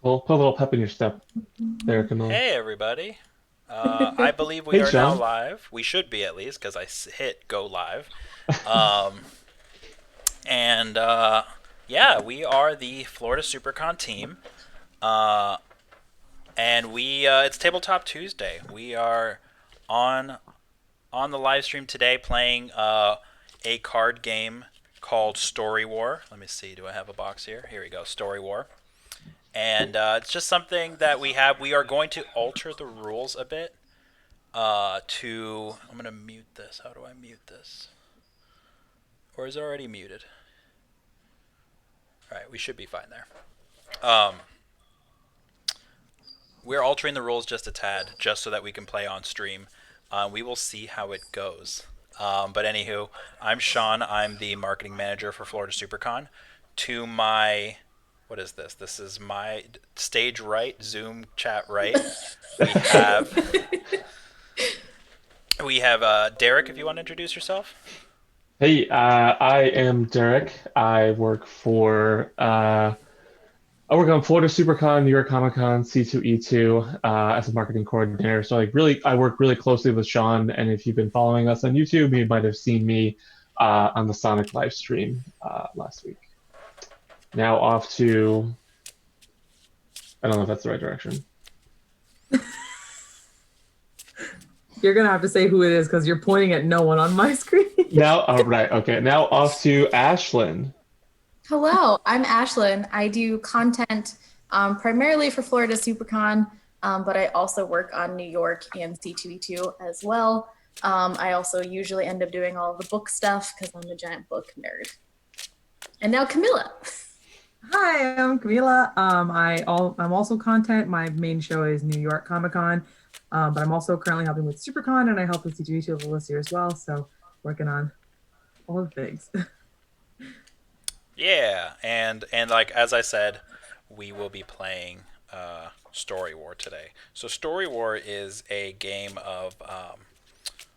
Well, put a little pep in your step there, Camilla. Hey, everybody. I believe we Hey, are now Sean. live. We should be at least because hit go live. Um, and yeah, we are the Florida Supercon team. Uh, and it's Tabletop Tuesday. We are on on the live stream today playing a card game called Story War. Let me see. Do I have a box here? Here we go. Story War. And it's just something that we have. We are going to alter the rules a bit I'm gonna mute this. How do I mute this? Or is it already muted? All right, we should be fine there. Um, we're altering the rules just a tad, just so that we can play on stream. We will see how it goes. But anywho, I'm Sean. I'm the marketing manager for Florida Supercon. To my What is this? This is my stage right, Zoom chat right. We have Derek. If you want to introduce yourself. Hey, I am Derek. I work on Florida SuperCon, New York Comic Con, C2E2 as a marketing coordinator. So I work really closely with Sean. And if you've been following us on YouTube, you might have seen me on the Sonic live stream last week. Now off to, I don't know if that's the right direction. You're gonna have to say who it is because you're pointing at no one on my screen. Now, oh, right, okay. Now off to Ashlyn. Hello, I'm Ashlyn. I do content primarily for Florida Supercon, but I also work on New York and C2E2 as well. I also usually end up doing all the book stuff because I'm a giant book nerd. And now Camilla. Hi, I'm Camila. I'm also content. My main show is New York Comic Con, but I'm also currently helping with SuperCon, and I help with C2E2 this year as well. So working on all the things. Yeah, and like as I said, we will be playing Story War today. So Story War is a game of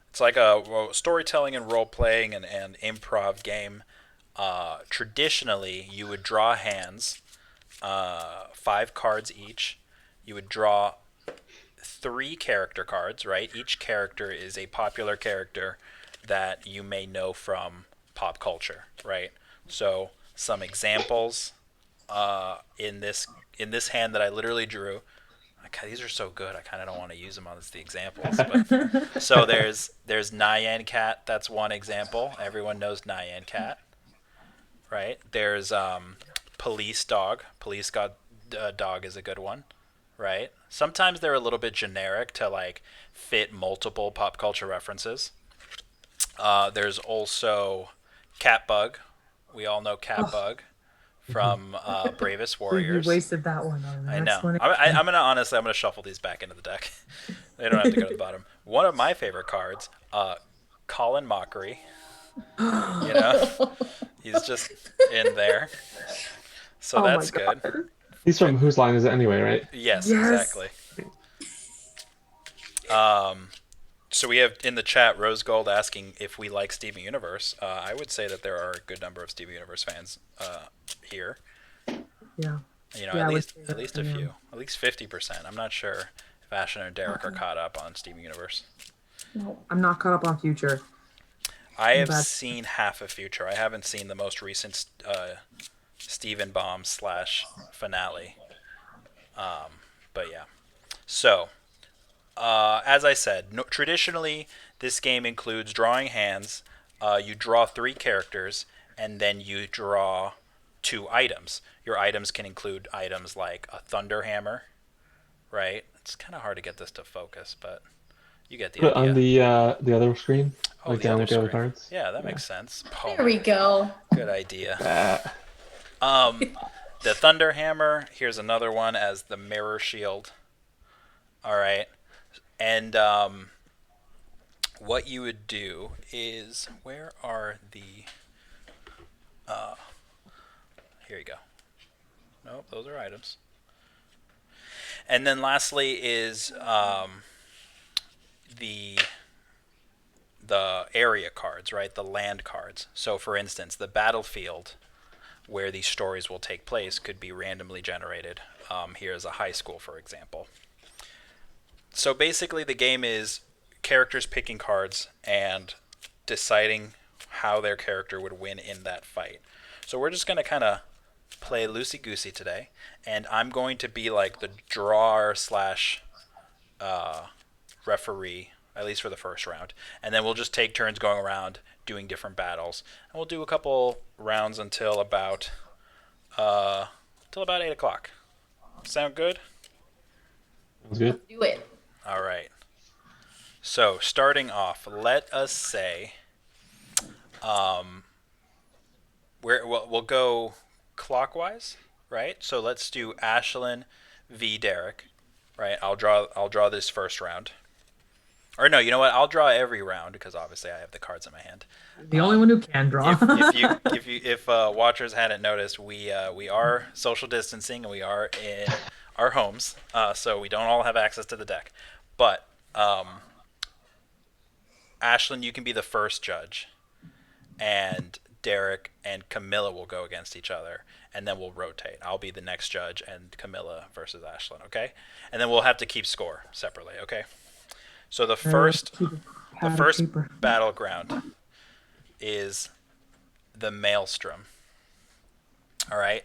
it's like a storytelling and role playing and improv game. Traditionally, you would draw hands, 5 cards each. You would draw 3 character cards, right? Each character is a popular character that you may know from pop culture, right? So some examples in this hand that I literally drew. God, these are so good. I kind of don't want to use them as the examples, but so there's Nyan Cat. That's one example. Everyone knows Nyan Cat, right? There's Police Dog. Dog is a good one, right? Sometimes they're a little bit generic to like fit multiple pop culture references. There's also Catbug. We all know Oh, Catbug Mhm. from Bravest you Warriors. wasted that one on an I know. explanation. I'm gonna shuffle these back into the deck. They don't have to go to the bottom. One of my favorite cards, Colin Mockery. You know, he's just in there, so Oh my that's good. god. He's from Whose Line Is It Anyway, right? Yes, Yes. exactly. Um, so we have in the chat Rose Gold asking if we like Steven Universe. I would say that there are a good number of Steven Universe fans here. Yeah. You know, Yeah, at I would least say at that least I a am. few, at least 50%. I'm not sure if Ashton or Derek are caught up on Steven Universe. No. I'm not caught up on Future. I I'm have bad. seen half of Future. I haven't seen the most recent Steven Bomb slash finale. But yeah. So, as I said, no, traditionally this game includes drawing hands. You draw 3 characters, and then you draw 2 items. Your items can include items like a thunder hammer, right? It's kind of hard to get this to focus, but you get the Put it on idea. the other screen, Oh, like the down other with the other screen. cards. Yeah, that Yeah. makes sense. Oh There my, we go. good idea. That. Um, the thunder hammer. Here's another one as the mirror shield. All right, and what you would do is where are the here you go. Nope, those are items. And then lastly is the area cards, right? The land cards. So for instance, the battlefield where these stories will take place could be randomly generated. Here's a high school, for example. So basically, the game is characters picking cards and deciding how their character would win in that fight. So we're just going to kind of play loosey goosey today, and I'm going to be like the drawer slash referee, at least for the first round. And then we'll just take turns going around doing different battles. And we'll do a couple rounds until about 8 o'clock. Sound good? Sounds good. Do it. All right. So starting off, let us say, we'll go clockwise, right? So let's do Ashlyn v. Derek, right? I'll draw this first round. Or no, you know what? I'll draw every round because obviously I have the cards in my hand. The only one who can draw. If watchers hadn't noticed, we are social distancing and we are in our homes, so we don't all have access to the deck. But Ashlyn, you can be the first judge, and Derek and Camilla will go against each other, and then we'll rotate. I'll be the next judge, and Camilla versus Ashlyn. Okay, and then we'll have to keep score separately. Okay. So the first battleground is the Maelstrom. All right.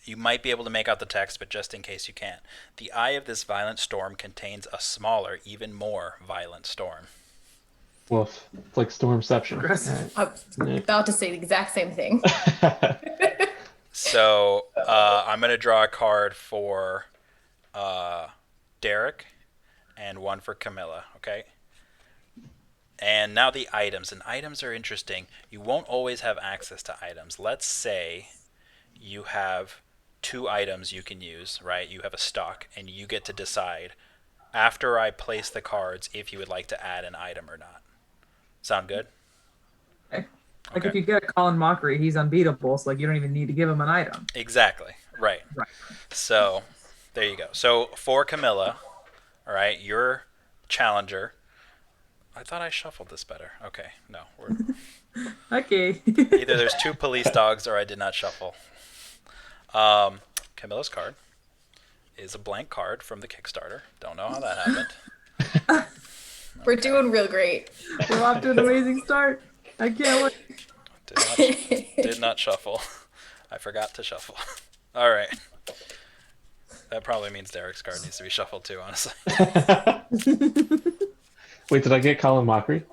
You might be able to make out the text, but just in case you can't. The eye of this violent storm contains a smaller, even more violent storm. Woof. It's like Stormception. I was about to say the exact same thing. So I'm going to draw a card for Derek and one for Camilla, okay? And now the items. And items are interesting. You won't always have access to items. Let's say you have 2 items you can use, right? You have a stock, and you get to decide after I place the cards if you would like to add an item or not. Sound good? Like if you get a Colin Mockery, he's unbeatable, so like you don't even need to give him an item. Exactly. Right. So there you go. So for Camilla, all right, your challenger. I thought I shuffled this better. Okay, no. Okay. Either there's 2 police dogs or I did not shuffle. Camilla's card is a blank card from the Kickstarter. Don't know how that happened. We're doing real great. We're off to an amazing start. I can't wait. Did not shuffle. I forgot to shuffle. All right. That probably means Derek's card needs to be shuffled too, honestly. Wait, did I get Colin Mockery?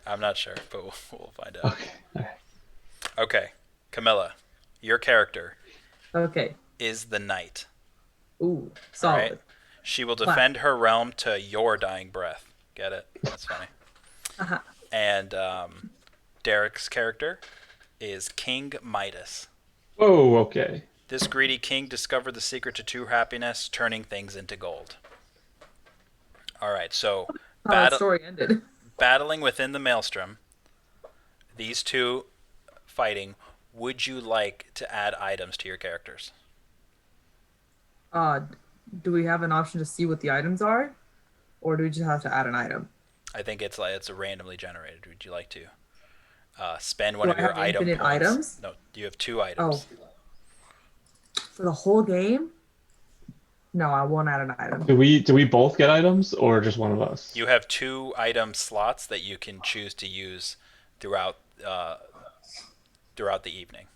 I'm not sure, but we'll find out. Okay. All right. Okay. Camilla, your character Okay. is the knight. Ooh, solid. Right? She will defend her realm to your dying breath. Get it? That's funny. Uh-huh. And Derek's character is King Midas. Whoa, okay. This greedy king discovered the secret to true happiness, turning things into gold. All right, so How the story ended. battling within the Maelstrom, these 2 fighting, would you like to add items to your characters? Do we have an option to see what the items are? Or do we just have to add an item? I think it's randomly generated. Would you like to spend one Do of I your have item infinite points? items? No, you have 2 items. Oh. For the whole game? No, I won't add an item. Do we both get items or just one of us? You have 2 item slots that you can choose to use throughout the evening.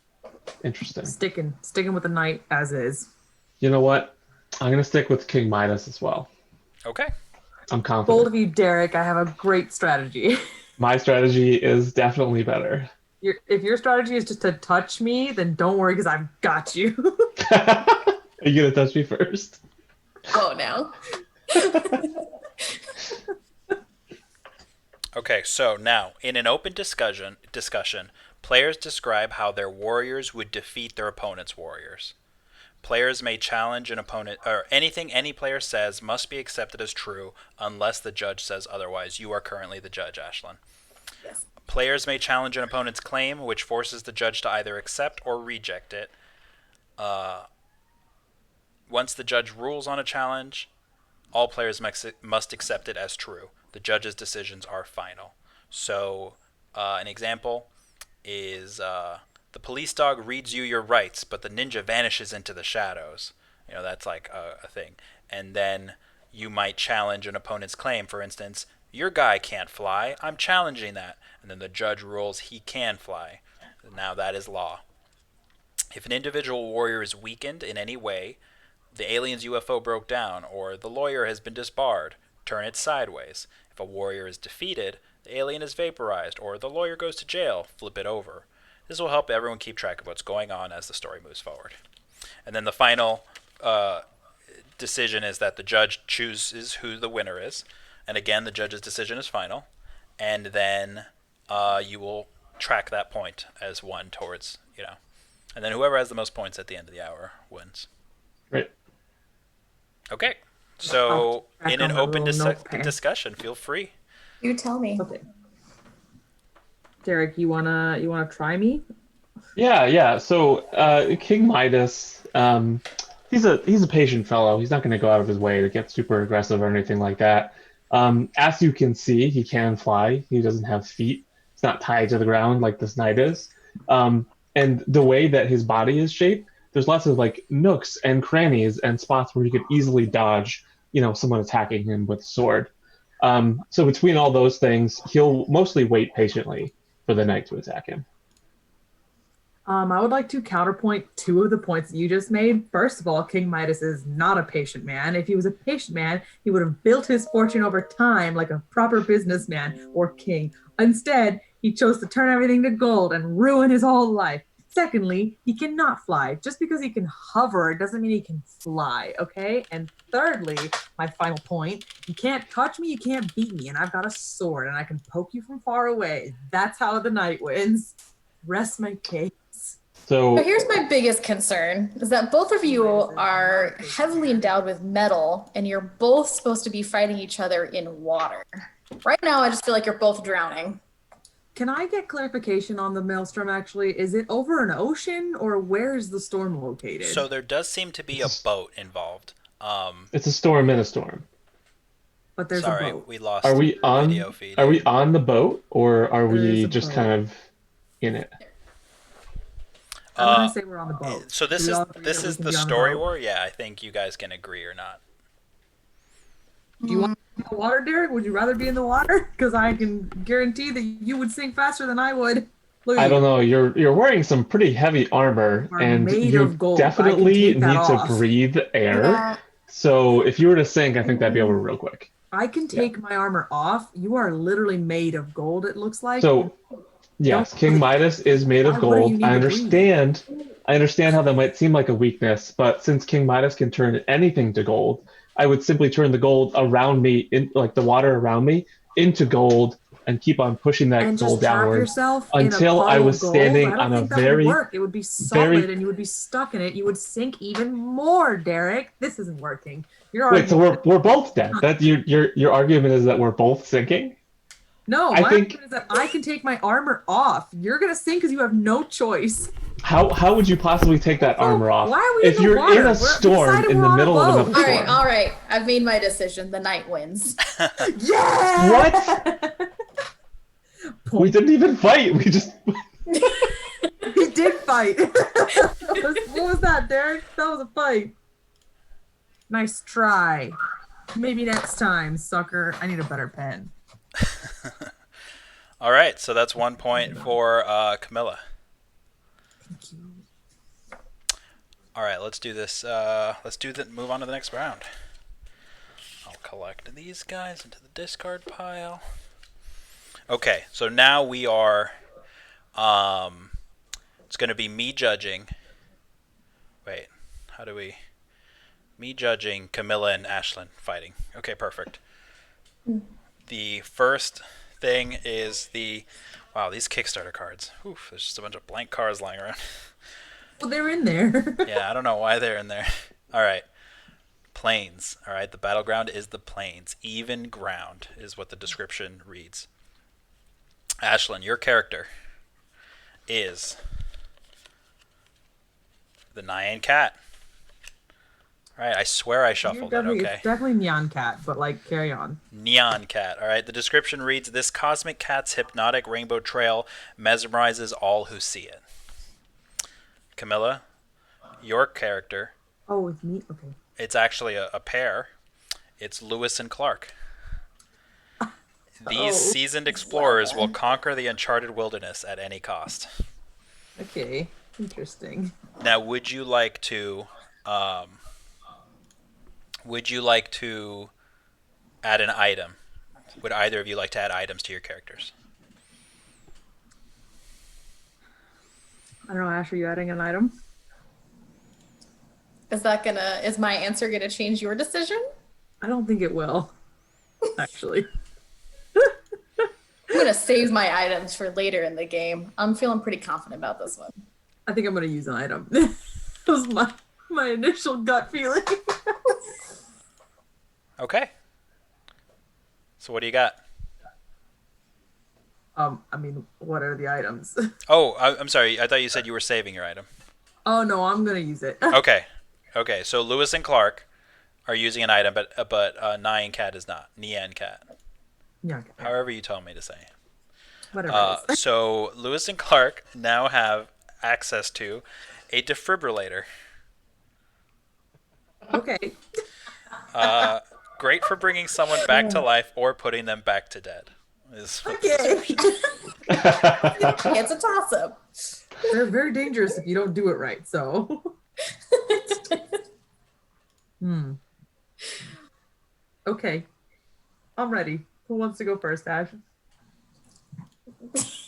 Interesting. Sticking with the knight as is. You know what? I'm gonna stick with King Midas as well. Okay. I'm confident. Bold of you, Derek. I have a great strategy. My strategy is definitely better. If your strategy is just to touch me, then don't worry because I've got you. Are you gonna touch me first? Oh, no. Okay, so now in an open discussion, players describe how their warriors would defeat their opponent's warriors. Players may challenge an opponent, or anything any player says must be accepted as true unless the judge says otherwise. You are currently the judge, Ashlyn. Yes. Players may challenge an opponent's claim, which forces the judge to either accept or reject it. Once the judge rules on a challenge, all players must accept it as true. The judge's decisions are final. So, an example is The police dog reads you your rights, but the ninja vanishes into the shadows. That's like a thing. And then you might challenge an opponent's claim. For instance, your guy can't fly. I'm challenging that. And then the judge rules he can fly. Now that is law. If an individual warrior is weakened in any way, the alien's UFO broke down, or the lawyer has been disbarred, turn it sideways. If a warrior is defeated, the alien is vaporized, or the lawyer goes to jail, flip it over. This will help everyone keep track of what's going on as the story moves forward. And then the final decision is that the judge chooses who the winner is. And again, the judge's decision is final. And then you will track that point as one towards, And then whoever has the most points at the end of the hour wins. Right. Okay. So I'll in an track on my open little notepad. discussion, feel free. You tell me. Okay. Derek, you wanna try me? Yeah. So King Midas, he's a patient fellow. He's not going to go out of his way to get super aggressive or anything like that. As you can see, he can fly. He doesn't have feet. He's not tied to the ground like this knight is. And the way that his body is shaped, there's lots of like nooks and crannies and spots where he could easily dodge, someone attacking him with a sword. So between all those things, he'll mostly wait patiently for the knight to attack him. I would like to counterpoint two of the points that you just made. First of all, King Midas is not a patient man. If he was a patient man, he would have built his fortune over time like a proper businessman or king. Instead, he chose to turn everything to gold and ruin his whole life. Secondly, he cannot fly. Just because he can hover doesn't mean he can fly, okay? And thirdly, my final point, you can't touch me, you can't beat me, and I've got a sword and I can poke you from far away. That's how the knight wins. Rest my case. So But here's my biggest concern is that both of you are heavily endowed with metal and you're both supposed to be fighting each other in water. Right now, I just feel like you're both drowning. Can I get clarification on the maelstrom actually? Is it over an ocean or where is the storm located? So there does seem to be a boat involved. it's a storm in a storm. But there's Sorry, a boat. we lost Are we on? video feed. Are we on the boat, or are There is we a just boat. kind of in it? I'm gonna say we're on the boat. So this Do we is all agree this that we is can the be on story boat? war. Yeah, I think you guys can agree or not. Do you want to be in the water, Derek? Would you rather be in the water? Because I can guarantee that you would sink faster than I would. Look at I you. don't know. You're wearing some pretty heavy armor, Are and made you of gold. I can definitely take that need to off. breathe air. Yeah. So if you were to sink, I think that'd be over real quick. I can take my armor off. You are literally made of gold, it looks like. So yes, King Midas is made Why of wouldn't gold. you need I to understand. I understand how that might seem like a weakness, but since King Midas can turn anything to gold, I would simply turn the gold around me, like the water around me, into gold, and keep on pushing that and gold just trap downwards yourself until in a I puddle was of gold. standing I don't on a think that would very, work. It would be solid and you would be stuck in it. You would sink even more, Derek. This isn't working. You're Wait, so arguing. we're both dead. That your argument is that we're both sinking? No, I my think- argument is that I can take my armor off. You're gonna sink because you have no choice. How would you possibly take that armor off? Why are we if in the you're water? in a We storm decided in we're the on a middle of boat. another storm? All right. I've made my decision. The knight wins. Yeah. What? We didn't even fight. We just He did fight. What was that, Derek? That was a fight. Nice try. Maybe next time, sucker. I need a better pen. All right, so that's 1 point for Camilla. Thank you. All right, let's do this. Move on to the next round. I'll collect these guys into the discard pile. Okay, so now we are. It's going to be me judging. Wait, how do we? Me judging Camilla and Ashlyn fighting. Okay, perfect. The first thing is wow, these Kickstarter cards. Oof, there's just a bunch of blank cards lying around. Well, they're in there. Yeah, I don't know why they're in there. All right. Plains. All right, the battleground is the plains. Even ground is what the description reads. Ashlyn, your character is the Nyan Cat. All right, I swear I shuffled it, okay? It's definitely Neon Cat, but like, carry on. Neon Cat. All right, the description reads, this cosmic cat's hypnotic rainbow trail mesmerizes all who see it. Camilla, your character, Oh, with me? Okay. it's actually a pair. It's Lewis and Clark. These Oh, seasoned explorers will conquer the uncharted wilderness at any cost. okay. Interesting. Now, um, would you like to add an item? Would either of you like to add items to your characters? I don't know, Ash, are you adding an item? Is my answer gonna change your decision? I don't think it will, actually. I'm gonna save my items for later in the game. I'm feeling pretty confident about this one. I think I'm gonna use an item. That was my initial gut feeling. Okay. So what do you got? I mean, what are the items? Oh, I'm sorry. I thought you said you were saving your item. Oh no, I'm gonna use it. Okay. Okay. So Lewis and Clark are using an item, but Nyan Cat is not. Nyan Cat. Yeah, okay. However you told me to say. Whatever it is. So Lewis and Clark now have access to a defibrillator. Okay. Great for bringing someone back to life or putting them back to dead. Okay. It's a toss-up. They're very dangerous if you don't do it right, so. Okay. I'm ready. Who wants to go first, Ash?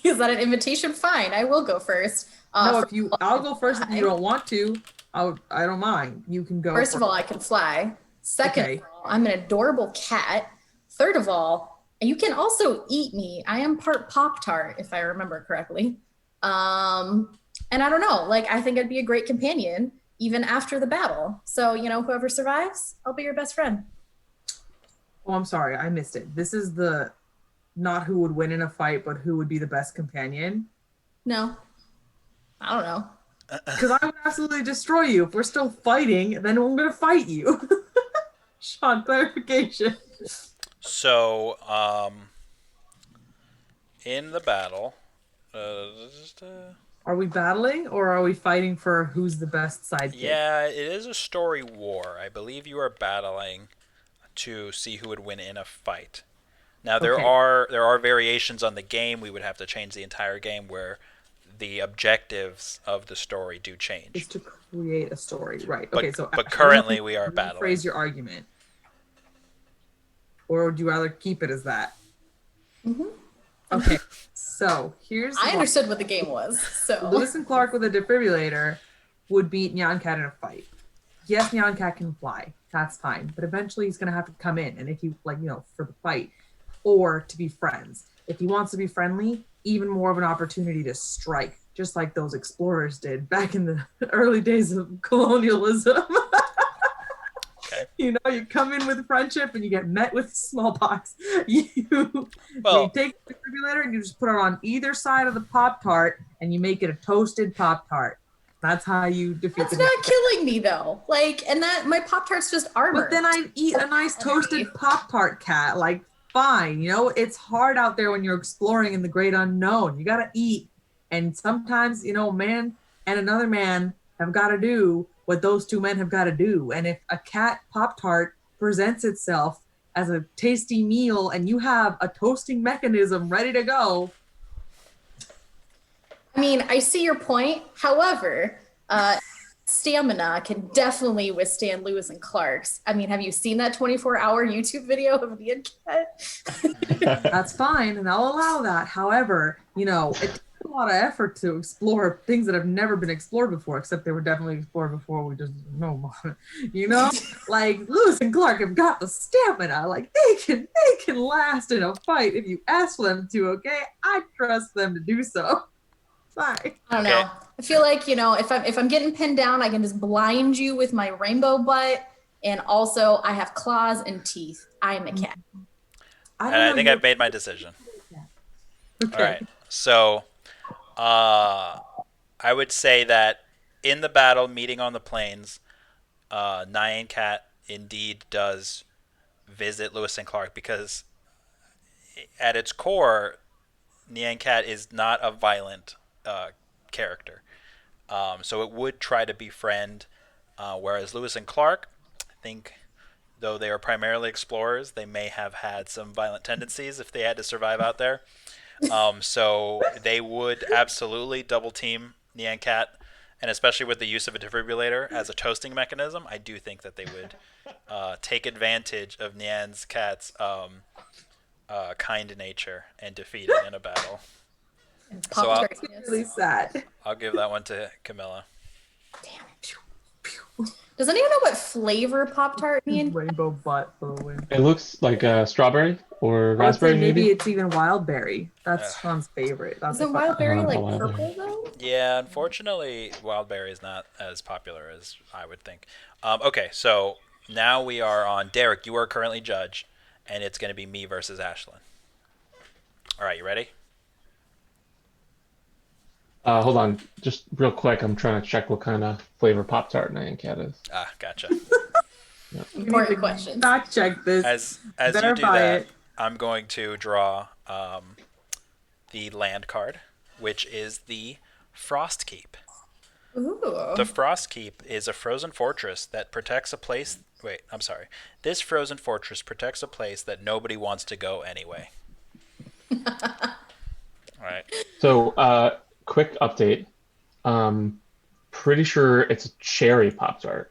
Is that an invitation? Fine, I will go first. No, I'll go first if you don't want to. I don't mind. You can go. First of all, I can fly. Second Okay. of all, I'm an adorable cat. Third of all, you can also eat me. I am part Pop-Tart, if I remember correctly. And I don't know, like, I think I'd be a great companion even after the battle. So, whoever survives, I'll be your best friend. Oh, I'm sorry. I missed it. This is the not who would win in a fight, but who would be the best companion. No, I don't know. Because I would absolutely destroy you. If we're still fighting, then I'm going to fight you. Sean, clarification. So, in the battle, Are we battling or are we fighting for who's the best sidekick? yeah, it is a story war. I believe you are battling to see who would win in a fight. Now there Okay. are variations on the game. We would have to change the entire game where the objectives of the story do Is change. to create a story, right? But, Okay, so but Ash, currently we are rephrase battling. your argument, or would you rather keep it as that? Okay, so here's I what- understood what the game was. So Lewis and Clark with a defibrillator would beat Nyan Cat in a fight. Yes, Nyan Cat can fly. That's fine. But eventually he's going to have to come in. And if you, for the fight or to be friends. If he wants to be friendly, even more of an opportunity to strike, just like those explorers did back in the early days of colonialism. Okay. You come in with friendship and you get met with smallpox. You take the defibrillator and you just put it on either side of the Pop-Tart and you make it a toasted Pop-Tart. That's how you defeat that's the not killing me though. Like, and that my Pop-Tart's just armor. But then I eat a nice toasted Pop-Tart, cat. Like, fine. It's hard out there when you're exploring in the great unknown. You got to eat. And sometimes, a man and another man have got to do what those two men have got to do. And if a cat Pop-Tart presents itself as a tasty meal and you have a toasting mechanism ready to go. I mean, I see your point. However, stamina can definitely withstand Lewis and Clark's. I mean, have you seen that 24-hour YouTube video of the cat? That's fine, and I'll allow that. However, it takes a lot of effort to explore things that have never been explored before, except they were definitely explored before we just know about it. Like Lewis and Clark have got the stamina. Like they can last in a fight if you ask them to. Okay, I trust them to do so. Bye. I don't know. I feel like, if I'm getting pinned down, I can just blind you with my rainbow butt. And also I have claws and teeth. I am a cat. I think I've made my decision. Okay. All right. So, I would say that in the battle, meeting on the plains, Nyan Cat indeed does visit Lewis and Clark because at its core, Nyan Cat is not a violent character. So it would try to befriend, whereas Lewis and Clark, I think, though they are primarily explorers, they may have had some violent tendencies if they had to survive out there. So they would absolutely double team Nyan Cat, and especially with the use of a defibrillator as a toasting mechanism, I do think that they would take advantage of Nyan's Cat's kind nature and defeat it in a battle. So Pop I'll, It's really tartness. sad. I'll give that one to Camilla. Damn it. Does anyone know what flavor Pop Tart mean? Rainbow butt for the win. It looks like strawberry or I would say raspberry, maybe maybe. it's even wild berry. That's Ugh. Sean's favorite. That's Isn't if I, wild I don't berry know about like wild berry. purple though? Yeah, unfortunately, wild berry is not as popular as I would think. Okay, so now we are on Derek. You are currently judge, and it's going to be me versus Ashlyn. All right, you ready? Hold on, just real quick. I'm trying to check what kind of flavor Pop Tart Nyan Cat is. Ah, gotcha. Yep. you need Important to questions. fact check this. As you do Verify that, it. I'm going to draw the land card, which is the Frost Keep. Ooh. The Frost Keep is a frozen fortress that protects a place. Wait, I'm sorry. This frozen fortress protects a place that nobody wants to go anyway. All right. So, quick update. Um, Pretty sure it's a cherry Pop Tart.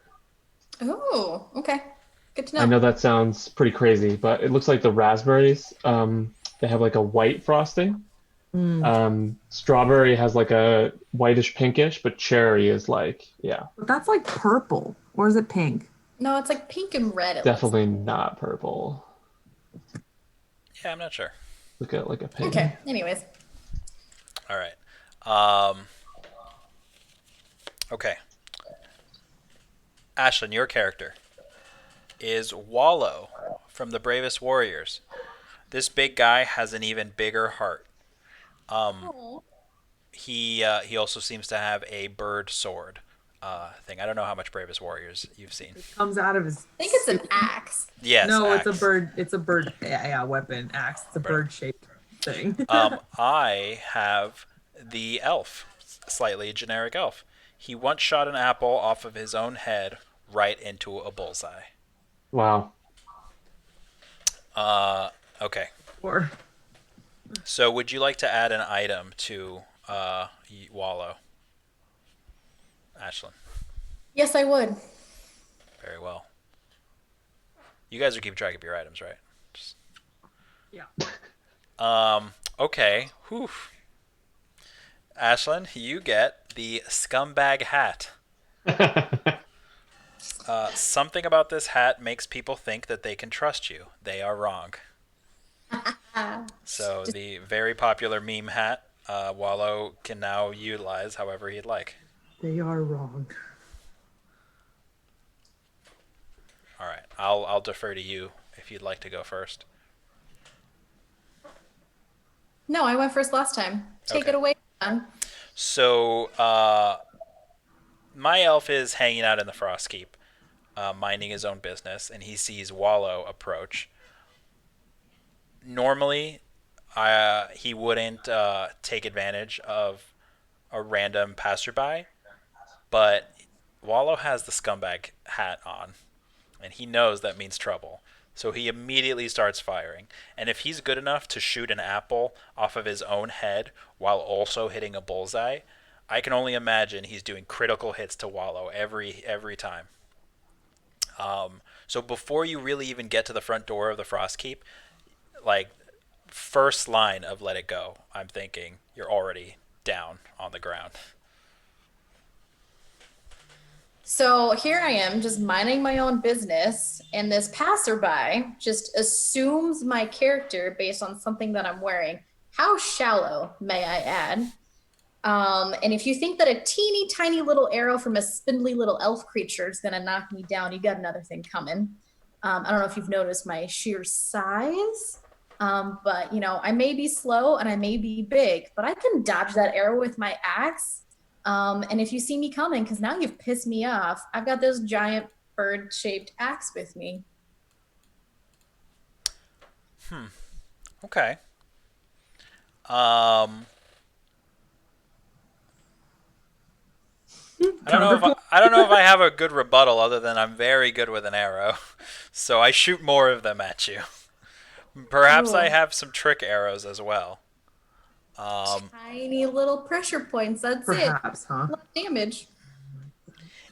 Ooh. Okay. Good to I know. know that sounds pretty crazy, but it looks like the raspberries, they have like a white frosting. Mm. Strawberry has like a whitish pinkish, but cherry is like, yeah, But that's like purple. Or is it pink? No, it's like pink and red. It looks. definitely not purple. Yeah, I'm not sure. Look at like a pink. Okay. Anyways. All right. Okay. Ashlyn, your character is Wallow from the Bravest Warriors. This big guy has an even bigger heart. Oh. He also seems to have a bird sword thing. I don't know how much Bravest Warriors you've seen. It comes out of his. I think it's an axe. Yes, No, it's a axe. bird. It's a bird. Yeah, weapon axe. It's a Right. bird-shaped thing. I have the elf, slightly generic elf. He once shot an apple off of his own head right into a bullseye. Wow. Okay. Or So, would you like to add an item to Wallow, Ashlyn? Yes, I would. Very well. You guys are keeping track of your items, right? Just... yeah. Okay. Whew. Ashlyn, you get the scumbag hat. Something about this hat makes people think that they can trust you. They are wrong. So the very popular meme hat, Wallow can now utilize however he'd like. They are wrong. All right, I'll defer to you if you'd like to go first. No, I went first last time. Take Okay. it away, John. So my elf is hanging out in the Frost Keep, minding his own business, and he sees Wallow approach. Normally, he wouldn't take advantage of a random passerby, but Wallow has the scumbag hat on, and he knows that means trouble. So he immediately starts firing. And if he's good enough to shoot an apple off of his own head while also hitting a bullseye, I can only imagine he's doing critical hits to Wallow every time. So before you really even get to the front door of the Frost Keep, like first line of Let It Go, I'm thinking you're already down on the ground. So here I am, just minding my own business, and this passerby just assumes my character based on something that I'm wearing. How shallow, may I add? And if you think that a teeny tiny little arrow from a spindly little elf creature is gonna knock me down, you got another thing coming. I don't know if you've noticed my sheer size, but I may be slow and I may be big, but I can dodge that arrow with my axe. And if you see me coming, because now you've pissed me off, I've got this giant bird-shaped axe with me. Okay. I don't know if I have a good rebuttal other than I'm very good with an arrow. So I shoot more of them at you. Perhaps I Cool. have some trick arrows as well. Tiny little pressure points. That's it. Perhaps, huh? A lot of damage.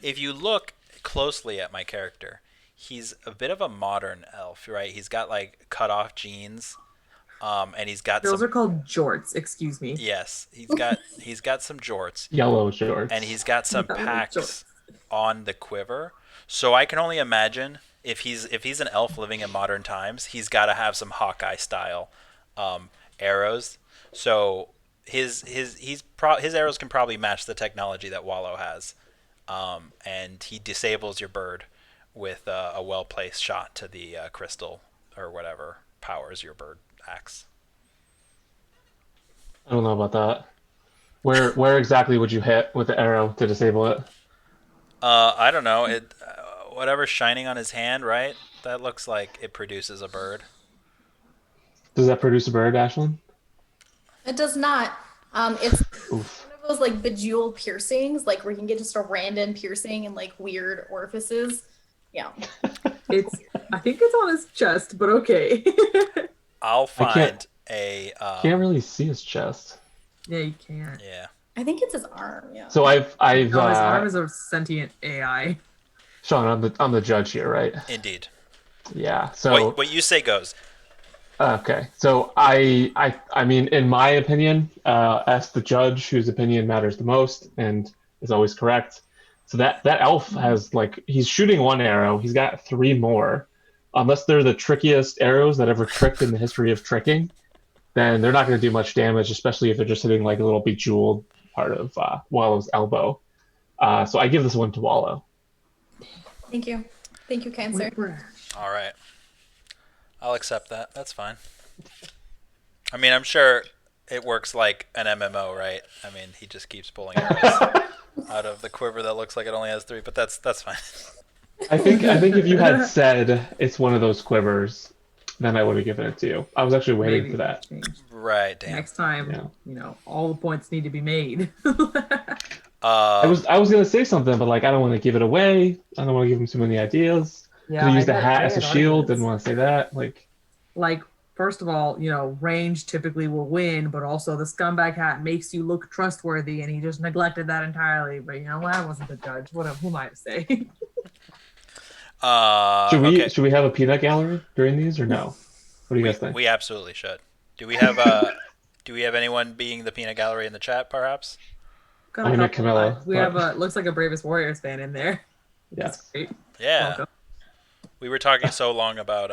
If you look closely at my character, he's a bit of a modern elf, right? He's got like cut off jeans, and he's got Those some. are called jorts. Excuse me. Yes, he's got some jorts, Yellow and shorts. he's got some Yellow packs jorts. on the quiver. So I can only imagine if he's an elf living in modern times, he's got to have some Hawkeye style arrows. So his arrows can probably match the technology that Wallow has, and he disables your bird with a well placed shot to the crystal or whatever powers your bird axe. I don't know about that. Where exactly would you hit with the arrow to disable it? I don't know. Whatever's shining on his hand, right? That looks like it produces a bird. Does that produce a bird, Ashlyn? It does not. It's Oof. one of those like bejeweled piercings, like where you can get just a random piercing in like weird orifices. Yeah. It's. I think it's on his chest, but okay. I'll I can't- find a. Can't really see his chest. Yeah, you can't. Yeah. I think it's his arm. Yeah. So I've No, his arm is a sentient AI. Sean, I'm the judge here, right? Indeed. Yeah. So What you say goes. okay. So I mean, in my opinion, as the judge whose opinion matters the most and is always correct. So that elf has like he's shooting one arrow. He's got three more. Unless they're the trickiest arrows that ever tricked in the history of tricking, then they're not going to do much damage, especially if they're just hitting like a little bejeweled part of Wallow's elbow. So I give this one to Wallow. Thank you. Thank you, Cancer. All right. I'll accept that. That's fine. I mean, I'm sure it works like an MMO, right? I mean, he just keeps pulling arrows out of the quiver that looks like it only has three, but that's fine. I think if you had said it's one of those quivers, then I would have given it to you. I was actually waiting Maybe for that. change. Right, damn. Next time, Yeah. all the points need to be made. I was gonna say something, but like I don't want to give it away. I don't want to give him too many ideas. Yeah, Could have used I the had- hat I as a had shield. arguments. Didn't want to say that. Like, first of all, range typically will win, but also the scumbag hat makes you look trustworthy, and he just neglected that entirely. But you know what? I wasn't the judge. Who am I to say? Okay. Should we have a peanut gallery during these or no? What do you guys think? We absolutely should. Do we have anyone being the peanut gallery in the chat, perhaps? Got I a mean, couple, Camilla, we but- have a looks like a Bravest Warriors fan in there. That's Yes. great. Yeah. Welcome. We were talking so long about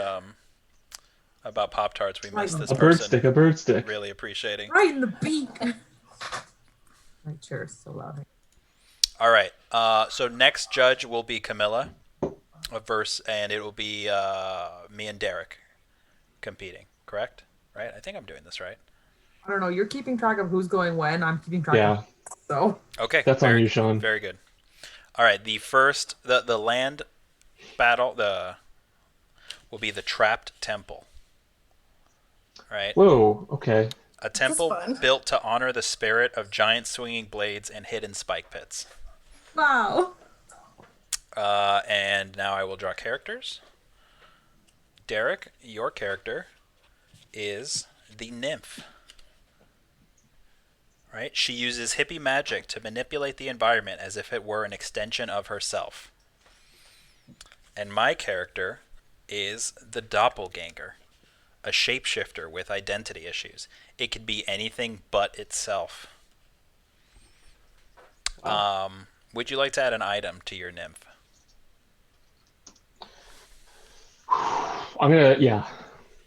Pop Tarts, we missed this A bird person stick. A bird stick. really appreciating. Right in the beak. My chair is so loud. All right. So next judge will be Camilla, and it will be me and Derek competing. Correct? Right? I think I'm doing this right. I don't know. You're keeping track of who's going when. I'm keeping track. Yeah, So Okay. that's on you, Sean. Very good. All right. The land battle will be the Trapped Temple. Right? Whoa. Okay. A temple fun. built to honor the spirit of giant swinging blades and hidden spike pits. wow. And now I will draw characters. Derek, your character is the nymph. Right? She uses hippie magic to manipulate the environment as if it were an extension of herself. And my character is the doppelganger, a shapeshifter with identity issues. It could be anything but itself. Would you like to add an item to your nymph?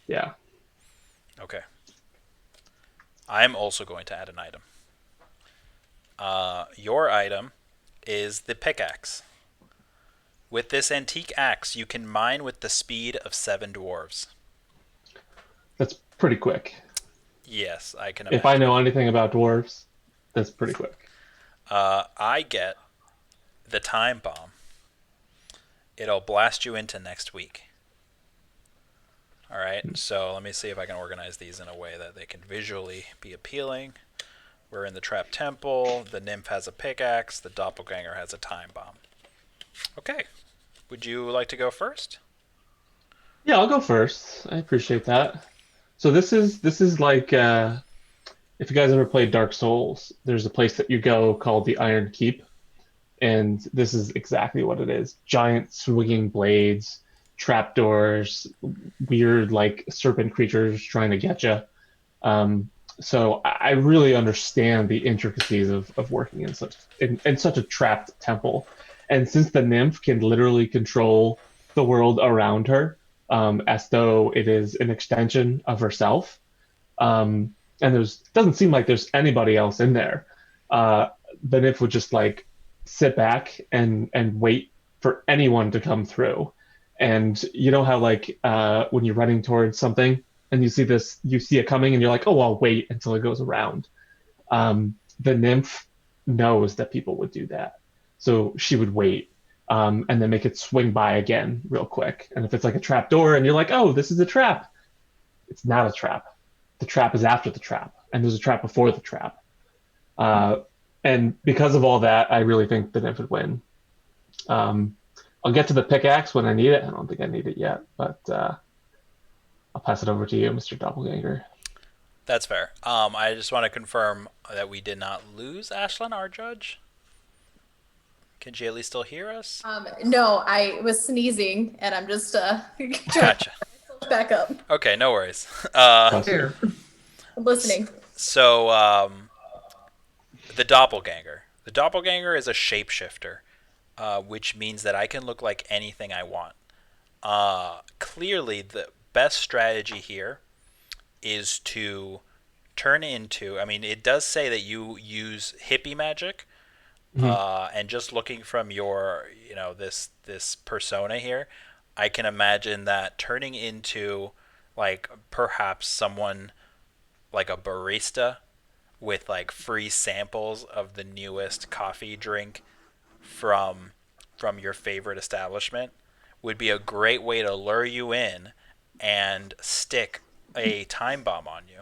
Yeah. Okay. I'm also going to add an item. Your item is the pickaxe. With this antique axe, you can mine with the speed of 7 dwarves. That's pretty quick. Yes, I can imagine. If I know anything about dwarves, that's pretty quick. I get the time bomb. It'll blast you into next week. All right, so let me see if I can organize these in a way that they can visually be appealing. We're in the trap temple. The nymph has a pickaxe. The doppelganger has a time bomb. Okay. Would you like to go first? Yeah, I'll go first. I appreciate that. So this is like if you guys ever played Dark Souls, there's a place that you go called the Iron Keep, and this is exactly what it is. Giant swinging blades, trapdoors, weird like serpent creatures trying to get you. Um, so I really understand the intricacies of working in such a trapped temple. And since the nymph can literally control the world around her, as though it is an extension of herself, and there's doesn't seem like there's anybody else in there. Uh, the nymph would just like sit back and wait for anyone to come through. And you know how like when you're running towards something and you see it coming, and you're like, oh, I'll wait until it goes around. The nymph knows that people would do that, so she would wait, and then make it swing by again real quick. And if it's like a trap door, and you're like, oh, this is a trap, it's not a trap. The trap is after the trap, and there's a trap before the trap. Uh, and because of all that, I really think the nymph would win. Um, I'll get to the pickaxe when I need it. I don't think I need it yet, but I'll pass it over to you, Mr. Doppelganger. That's fair. I just want to confirm that we did not lose Ashlyn, our judge. Can she at least still hear us? No, I was sneezing and I'm just trying to Gotcha. back up. Okay, no worries. Bless you. Here. I'm listening. So, the doppelganger. The doppelganger is a shapeshifter, which means that I can look like anything I want. Clearly, the best strategy here is to turn into. I mean, it does say that you use hippie magic, and just looking from your, this persona here, I can imagine that turning into like perhaps someone like a barista with like free samples of the newest coffee drink from your favorite establishment would be a great way to lure you in and stick a time bomb on you.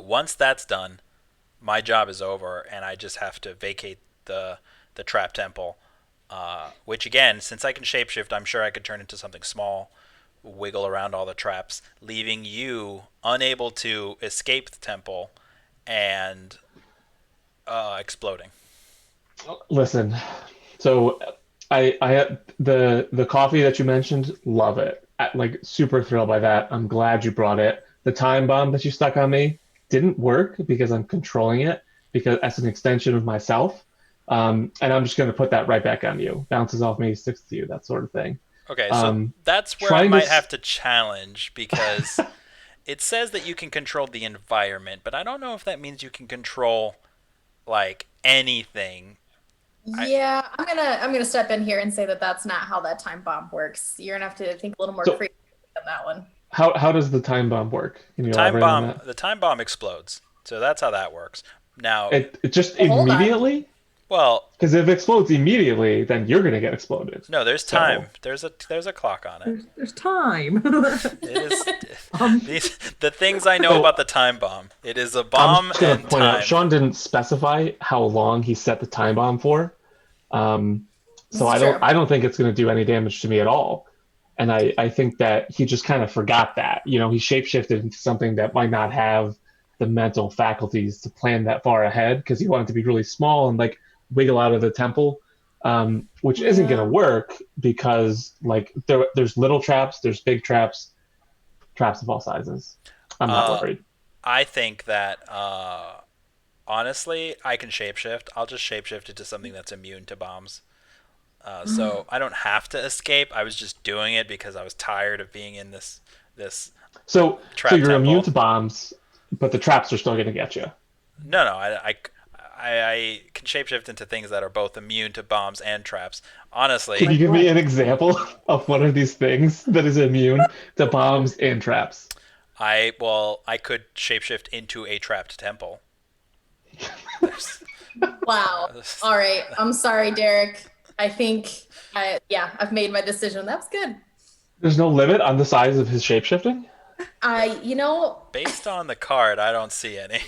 Once that's done, my job is over, and I just have to vacate the trap temple. Which again, since I can shapeshift, I'm sure I could turn into something small, wiggle around all the traps, leaving you unable to escape the temple and exploding. Listen, so I had the coffee that you mentioned, love it. Like super thrilled by that. I'm glad you brought it. The time bomb that you stuck on me didn't work because I'm controlling it because as an extension of myself. And I'm just going to put that right back on you. Bounces off me, sticks to you, that sort of thing. Okay, so that's where I might have to challenge because it says that you can control the environment, but I don't know if that means you can control like anything. Yeah, I'm gonna step in here and say that that's not how that time bomb works. You're gonna have to think a little more creatively on that one. How does the time bomb work? Can you elaborate on that? The time bomb explodes, so that's how that works. Now, it just immediately. Well, because if it explodes immediately, then you're gonna get exploded. No, there's time. There's a clock on it. There's time. It is the things I know about the time bomb. It is a bomb I'm just gonna and point time. out, Sean didn't specify how long he set the time bomb for, so I don't think it's gonna do any damage to me at all. And I think that he just kind of forgot that. He shapeshifted into something that might not have the mental faculties to plan that far ahead because he wanted to be really small and like wiggle out of the temple, which isn't going to work because like there's little traps, there's big traps of all sizes. I'm not worried. I think that honestly, I can shapeshift. I'll just shapeshift into something that's immune to bombs. So I don't have to escape. I was just doing it because I was tired of being in this So trap you're temple. immune to bombs, but the traps are still going to get you. No, I can shapeshift into things that are both immune to bombs and traps. Honestly, can you give me an example of one of these things that is immune to bombs and traps? I could shapeshift into a trapped temple. Wow. All right. I'm sorry, Derek. I think I've made my decision. That was good. There's no limit on the size of his shapeshifting? Based on the card, I don't see any.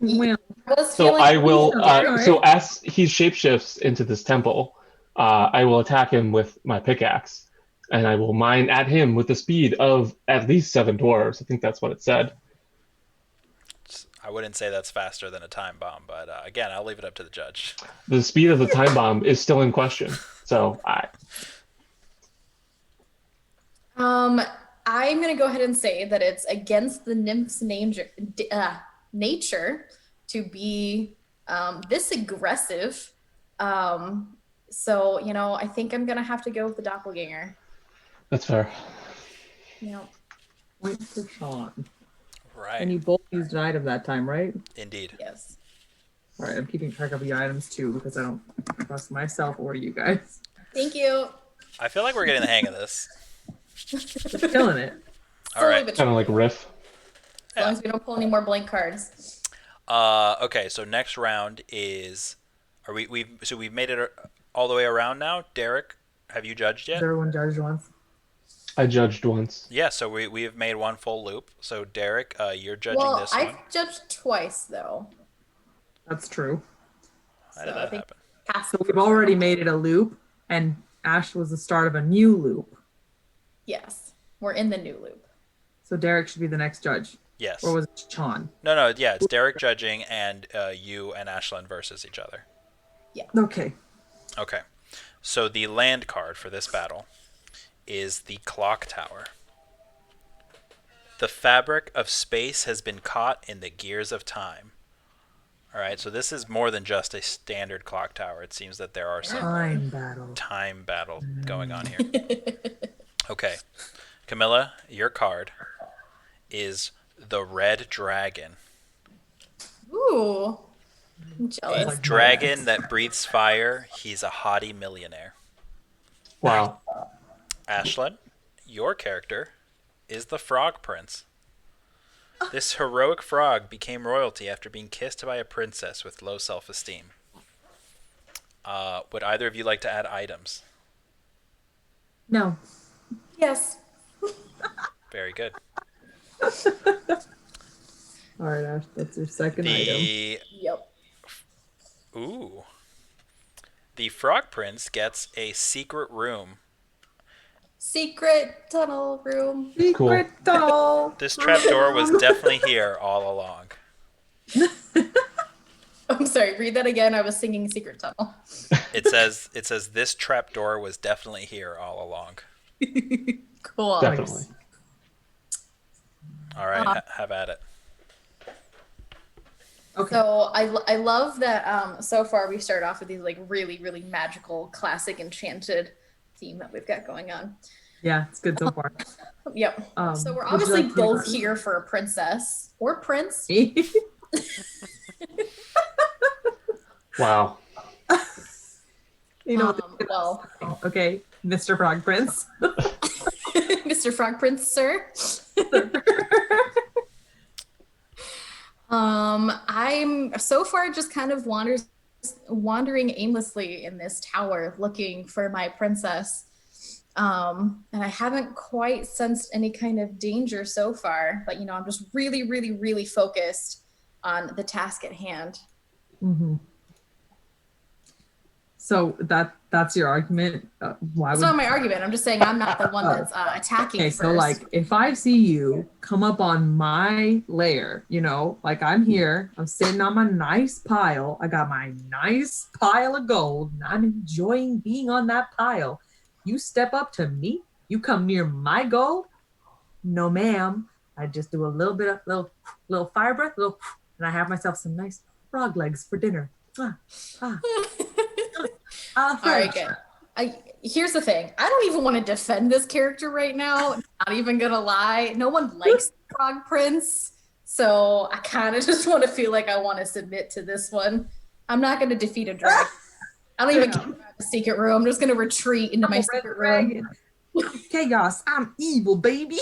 Well, I was So feeling I will. Alright. So as he shapeshifts into this temple, I will attack him with my pickaxe, and I will mine at him with the speed of at least 7 dwarves. I think that's what it said. I wouldn't say that's faster than a time bomb, but again, I'll leave it up to the judge. The speed of the time bomb is still in question. So Um, I'm gonna go ahead and say that it's against the nymph's nature to be this aggressive. So I think I'm gonna have to go with the doppelganger. that's fair. Yeah. Point for Sean. Right. And you both used an item that time, right? Indeed. Yes. All right, I'm keeping track of the items too because I don't trust myself or you guys. Thank you. I feel like we're getting the hang of this. We're killing it. All right. Slowly but Kind of surely. like riff. As long as we don't pull any more blank cards. Okay, so next round is, we've made it all the way around now. Derek, have you judged Has yet? everyone judged once? I judged once. Yeah, so we have made one full loop. So Derek, you're judging Well, this I've one. judged twice though. That's true. How did So I that think happen? pass So the we've first already round. made it a loop, and Ash was the start of a new loop. Yes, we're in the new loop. So Derek should be the next judge. Yes. Or was it Sean? No, yeah, it's Derek judging and you and Ashlyn versus each other. Okay. Okay. So the land card for this battle is the clock tower. The fabric of space has been caught in the gears of time. All right, so this is more than just a standard clock tower. It seems that there are some Time battle. time battle going on here. Okay. Camilla, your card is the Red Dragon. Ooh, I'm jealous. Like Dragon that breathes fire. He's a haughty millionaire. Wow. Ashlyn, your character is the Frog Prince. This heroic frog became royalty after being kissed by a princess with low self-esteem. Would either of you like to add items? No. Yes. Very good. All right, Ash, that's your second item. Yep. Ooh. The Frog Prince gets a secret room. Secret tunnel room. Secret tunnel. This trapdoor was definitely here all along. I'm sorry, read that again. I was singing Secret Tunnel. It says this trapdoor was definitely here all along. Cool. Definitely. All right, have at it. Okay. So I love that so far we started off with these like really, really magical, classic, enchanted theme that we've got going on. Yeah, it's good so far. Yep. So we're would you obviously like to both go? here for a princess or prince. Wow. You know, Well, okay, Mr. Frog Prince. Mr. Frog Prince, sir. I'm so far just kind of wandering aimlessly in this tower looking for my princess. And I haven't quite sensed any kind of danger so far, but I'm just really, really, really focused on the task at hand. Mm-hmm. So that's your argument. Why It's would not my argument. I'm just saying I'm not the one that's attacking okay? first. So like, if I see you come up on my lair, like I'm here, I'm sitting on my nice pile. I got my nice pile of gold, and I'm enjoying being on that pile. You step up to me, you come near my gold. No, ma'am. I just do a little bit of little fire breath, and I have myself some nice frog legs for dinner. All right, good. Here's the thing. I don't even want to defend this character right now. Not even gonna lie. No one likes Frog Prince, so I kind of just want to feel like I want to submit to this one. I'm not gonna defeat a dragon. I don't even care about the secret room. I'm just gonna retreat into my secret room. Chaos. I'm evil, baby.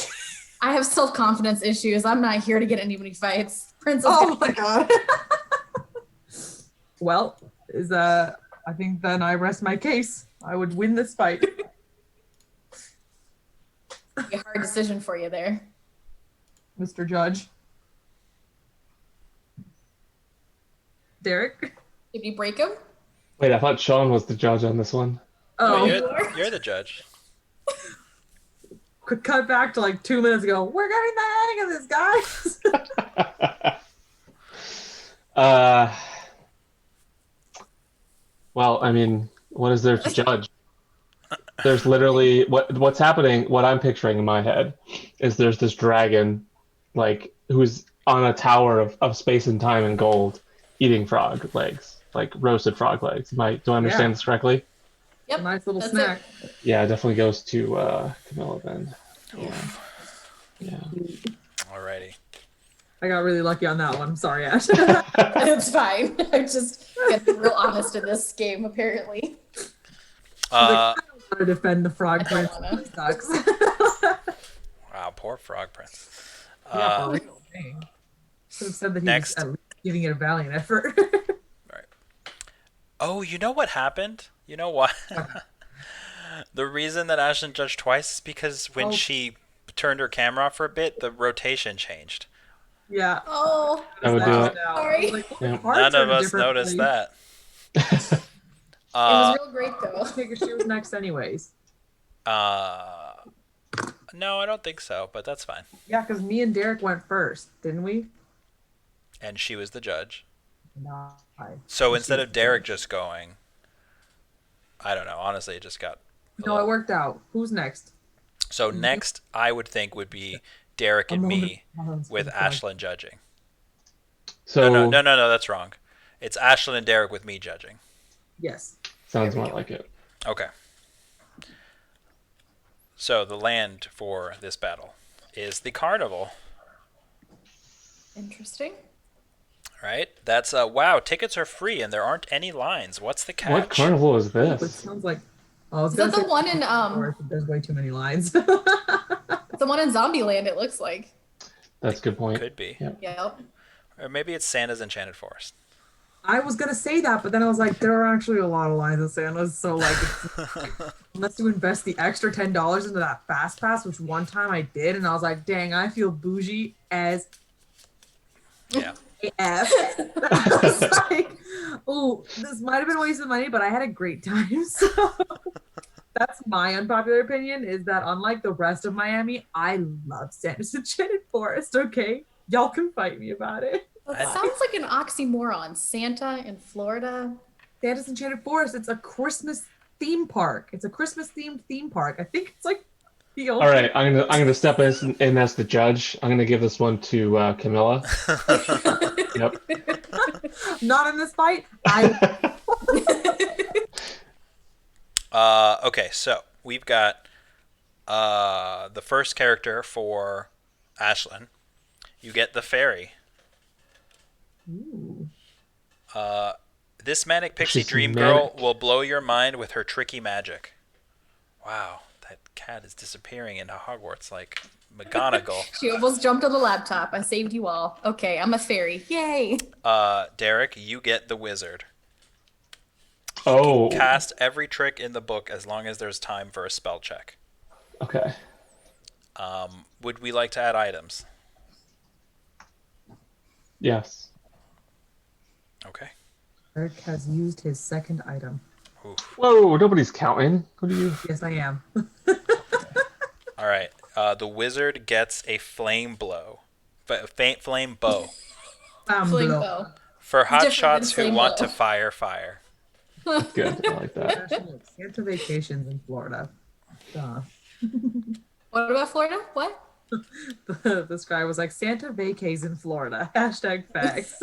I have self-confidence issues. I'm not here to get anybody fights. Princess. Oh my god. Well, I think then I rest my case. I would win this fight. A hard decision for you there. Mr. Judge. Derek? Did you break him? Wait, I thought Sean was the judge on this one. No, Oh, you are? you're the judge. quick cut back to like 2 minutes ago. We're getting the hang of this, guys. uh, well, I mean, what is there to judge? There's literally what's happening. What I'm picturing in my head is there's this dragon, like who's on a tower of space and time and gold, eating frog legs, like roasted frog legs. Do I understand Yeah. this correctly? Yep. Nice little that's snack. Yeah, it definitely goes to Camilla then. It. Yeah. Alrighty. I got really lucky on that one. Sorry, Ash. It's fine. I'm just getting real honest in this game, apparently. Uh, I want to defend the frog I don't prince. wanna. He sucks. wow, poor Frog Prince. Yeah, for real. Dang. Could have said that he Next. was at least giving it a valiant effort. Oh, you know what happened? You know what? The reason that Ashlyn judged twice is because when she turned her camera off for a bit, the rotation changed. Yeah. Oh, I would do it. Sorry. Yeah. None of us noticed that. it was real great though. I figured she was next anyways. No, I don't think so, but that's fine. Yeah, because me and Derek went first, didn't we? And she was the judge. No. So instead of Derek just going, I don't know. Honestly, it just got. No, it worked out. Who's next? So next, I would think would be Derek and me with Ashlyn judging. So No, that's wrong. It's Ashlyn and Derek with me judging. Yes. sounds more like it. Okay. So the land for this battle is the carnival. Interesting. Right? That's wow. Tickets are free and there aren't any lines. What's the catch? What carnival is It this? sounds like. I was Is gonna that the say one in there's way too many lines. the one in Zombieland? It looks like. That's a good point. Could be. Yeah. Yep. Or maybe it's Santa's Enchanted Forest. I was gonna say that, but then I was like, there are actually a lot of lines in Santa's, so like, unless you invest the extra $10 into that fast pass, which one time I did, and I was like, dang, I feel bougie as Yeah. AF. I was like, oh, this might have been a waste of money, but I had a great time. So that's my unpopular opinion: is that unlike the rest of Miami, I love Santa's Enchanted Forest. Okay, y'all can fight me about it. That sounds like an oxymoron. Santa in Florida. Santa's Enchanted Forest. It's a Christmas theme park. It's a Christmas themed theme park. I think it's like the only. All right, I'm gonna step in as the judge. I'm gonna give this one to Camilla. Yep. Not in this fight. Okay, so we've got the first character for Ashlyn. You get the fairy. Ooh. This manic pixie She's dream manic. girl will blow your mind with her tricky magic. Wow, that cat is disappearing into Hogwarts like McGonagall. She almost jumped on the laptop. I saved you all. Okay, I'm a fairy. Yay! Derek, you get the wizard. Oh. Cast every trick in the book as long as there's time for a spell check. Okay. Would we like to add items? Yes. Okay. Eric has used his second item. Oof. Whoa! Nobody's counting. What are you? Yes, I am. All right. The wizard gets a flame blow. Faint flame bow. Flame Blow. bow. For different than hotshots who flame want bow. to fire. Good. I like that. Santa vacations in Florida. Duh. What about Florida? What? This guy was like, Santa vacays in Florida. Hashtag facts.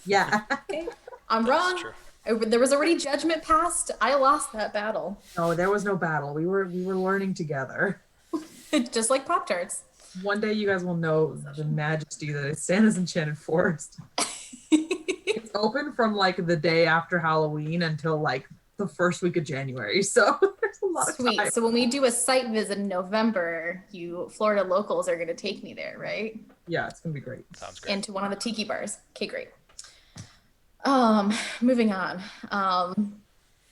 Yeah. Okay. I'm That's wrong. true. There was already judgment passed. I lost that battle. No, there was no battle. We were learning together. Just like Pop Tarts. One day you guys will know the majesty that is Santa's Enchanted Forest. It's open from like the day after Halloween until like the first week of January. So there's a lot of Sweet. time. So when we do a site visit in November, you Florida locals are going to take me there, right? Yeah, it's gonna be great. Sounds great. Into one of the tiki bars. Okay, great. Moving on.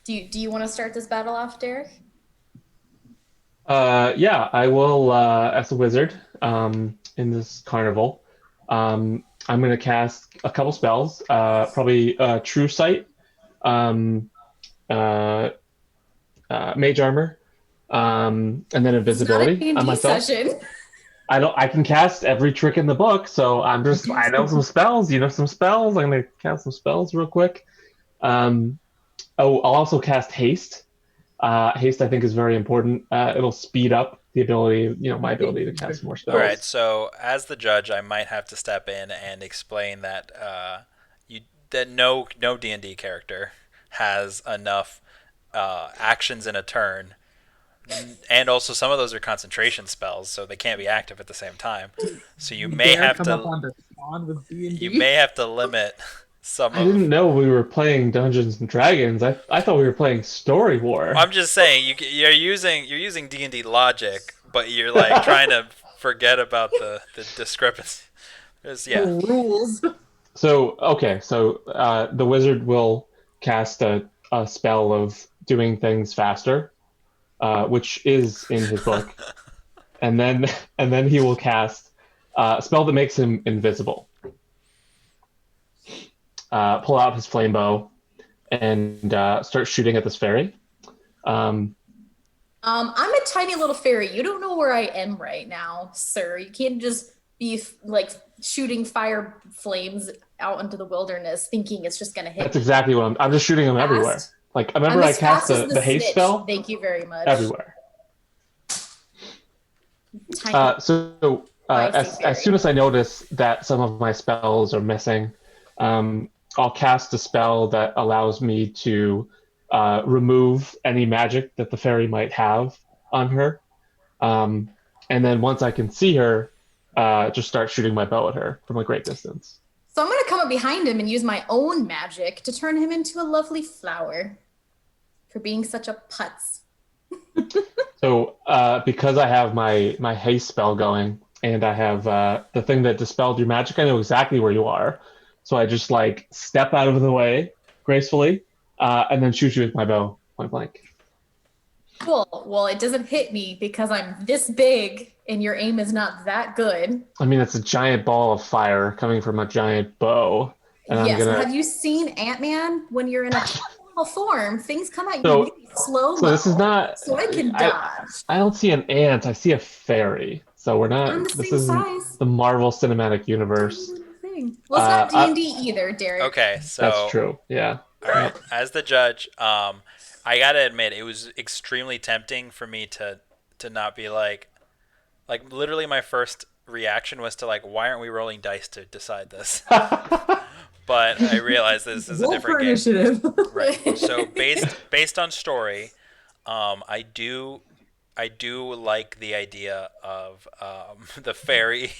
Do you want to start this battle off, Derek? Yeah, I will. As a wizard, in this carnival, I'm going to cast a couple spells, probably True Sight, um, uh, Mage Armor, and then It's not a Invisibility on D&D myself. session. I don't. I can cast every trick in the book, so I know some spells. You know some spells. I'm gonna cast some spells real quick. Um, I'll also cast Haste. Haste, I think, is very important. It'll speed up the ability, my ability to cast more All right, spells. so as the judge, I might have to step in and explain that you that no D&D character has enough actions in a turn, and also some of those are concentration spells, so they can't be active at the same time. So You dare come up on the spawn with you D&D? may have to limit some I didn't of. know we were playing Dungeons and Dragons. I thought we were playing Story War. I'm just saying you're using D&D logic, but you're like trying to forget about the discrepancy. The Yeah. rules. So the wizard will cast a spell of doing things faster, which is in his book, and then and then he will cast a spell that makes him invisible. Pull out his flame bow and start shooting at this fairy. Um, I'm a tiny little fairy. You don't know where I am right now, sir. You can't just be like shooting fire flames out into the wilderness thinking it's just gonna hit that's me. exactly what I'm just shooting them everywhere. Fast. Like I I'm remember I as cast fast as the the haste snitch. spell Thank you very much. everywhere. Tiny As feisty soon fairy. as I notice that some of my spells are missing, I'll cast a spell that allows me to remove any magic that the fairy might have on her. Um, and then once I can see her, just start shooting my bow at her from a great distance. So I'm gonna come up behind him and use my own magic to turn him into a lovely flower for being such a putz. So because I have my haste spell going, and I have the thing that dispelled your magic, I know exactly where you are. So I just like step out of the way gracefully, and then shoot you with my bow point blank. Cool. Well, it doesn't hit me because I'm this big and your aim is not that good. I mean, it's a giant ball of fire coming from a giant bow, and I'm Yes, but gonna. have you seen Ant-Man when you're in a normal form? Things come at you So really slow so this is mo, not. so I can I dodge. I don't see an ant. I see a fairy. So we're I'm not. the This same isn't size. the Marvel Cinematic Tiny Universe. little thing. Well, it's not I, D&D either, Derek. Okay, that's so true. Yeah. all right, Yep. as the judge, I gotta admit it was extremely tempting for me to not be like literally my first reaction was to like why aren't we rolling dice to decide this? But I realized this is a Roll different for game. initiative. Right. So based on story, I do like the idea of the fairy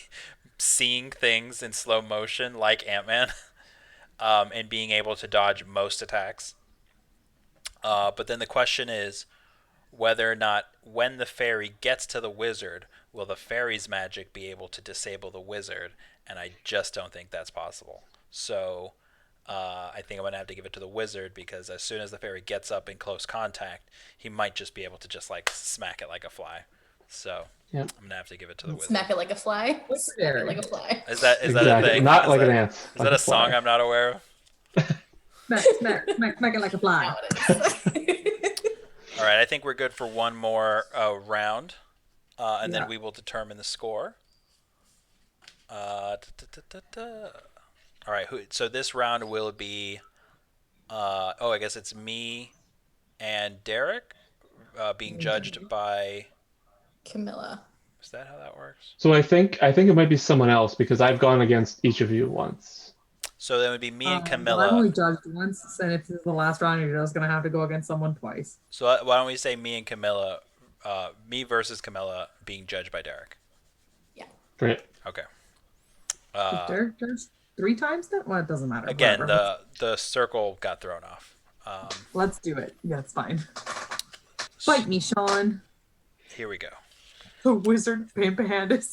seeing things in slow motion like Ant-Man, and being able to dodge most attacks. But then the question is whether or not when the fairy gets to the wizard, will the fairy's magic be able to disable the wizard? And I just don't think that's possible. So I think I'm gonna have to give it to the wizard because as soon as the fairy gets up in close contact, he might just be able to just like smack it like a fly. So Yep. I'm gonna have to give it to the wizard. Smack it like a fly. What's Smack it Derek? like a fly. Is that a Exactly. thing? Not Is like that, an ant. is Like that a song fly. I'm not aware of? Smack it like a fly. Now it is. All right, I think we're good for one more round, and Yeah. then we will determine the score. All right, so this round will be. I guess it's me and Derek being judged by. Camilla. Is that how that works? So I think it might be someone else because I've gone against each of you once. So then it would be me and But I've Camilla. only judged once, and if this is the last round, you're just gonna have to go against someone twice. So why don't we say me and Camilla, me versus Camilla being judged by Derek? Yeah. Great. Okay. Derek judged 3 times then? Well, it doesn't matter. Again, Whatever. the circle got thrown off. Let's do it. Yeah, it's fine. Fight me, Sean. Here we go. The wizard Pampahanda.